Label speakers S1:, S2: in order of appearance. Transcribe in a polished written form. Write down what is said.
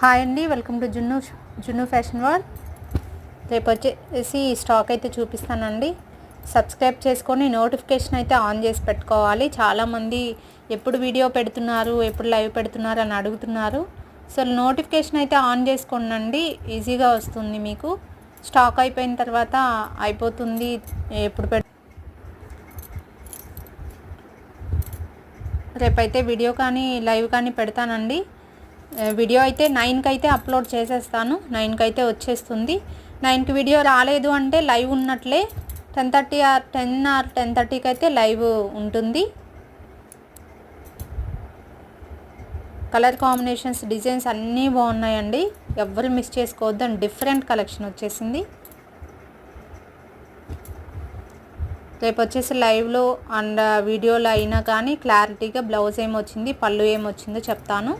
S1: Hi అండి, welcome to జున్ను fashion world. రేపు వచ్చేసి స్టాక్ అయితే చూపిస్తానండి. సబ్స్క్రైబ్ చేసుకొని నోటిఫికేషన్ అయితే ఆన్ చేసి పెట్టుకోవాలి. చాలామంది ఎప్పుడు వీడియో పెడుతున్నారు, ఎప్పుడు లైవ్ పెడుతున్నారు అని అడుగుతున్నారు. సో నోటిఫికేషన్ అయితే ఆన్ చేసుకోండి, ఈజీగా వస్తుంది మీకు. స్టాక్ అయిపోయిన తర్వాత అయిపోతుంది. ఎప్పుడు రేపైతే వీడియో కానీ లైవ్ కానీ పెడతానండి. వీడియో అయితే 9కి అయితే అప్లోడ్ చేసేస్తాను. 9కి అయితే వచ్చేస్తుంది. 9కి వీడియో రాలేదు అంటే లైవ్ ఉన్నట్లే. 10:30 ఆర్ 10:30కి అయితే లైవ్ ఉంటుంది. కలర్ కాంబినేషన్స్, డిజైన్స్ అన్నీ బాగున్నాయండి, ఎవ్వరు మిస్ చేసుకోవద్దని. డిఫరెంట్ కలెక్షన్ వచ్చేసింది. రేపు వచ్చేసి లైవ్లో అండ్ వీడియోలో అయినా కానీ క్లారిటీగా బ్లౌజ్ ఏమొచ్చింది, పళ్ళు ఏమొచ్చిందో చెప్తాను.